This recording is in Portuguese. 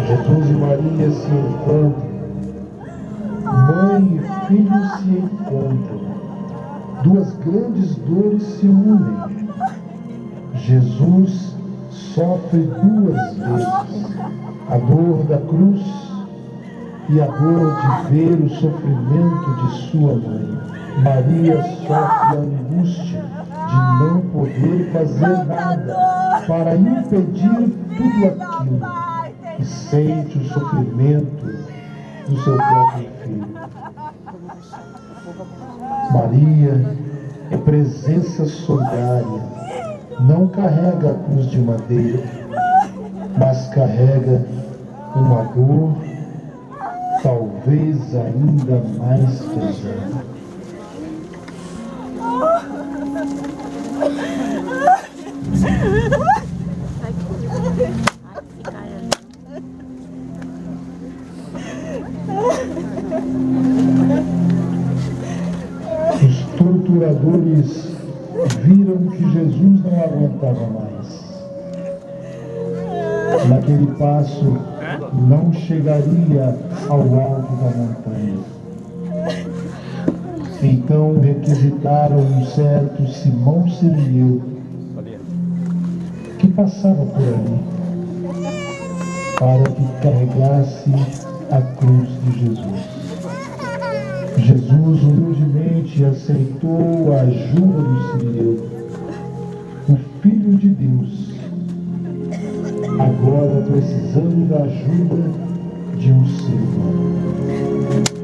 Jesus e Maria se encontram, mãe e filho se encontram, duas grandes dores se unem. Jesus sofre duas vezes, a dor da cruz e a dor de ver o sofrimento de sua mãe. Maria sofre a angústia de não poder fazer nada para impedir tudo aquilo e sente o sofrimento do seu próprio filho. Maria é presença solidária, não carrega a cruz de madeira, mas carrega uma dor talvez ainda mais pesada. Os torturadores viram que Jesus não aguentava mais. Naquele passo, não chegaria ao alto da montanha. Então requisitaram um certo Simão Cirineu, que passava por ali, para que carregasse a cruz de Jesus. Jesus humildemente aceitou a ajuda do Cirineu, o Filho de Deus, agora precisando da ajuda de um ser humano.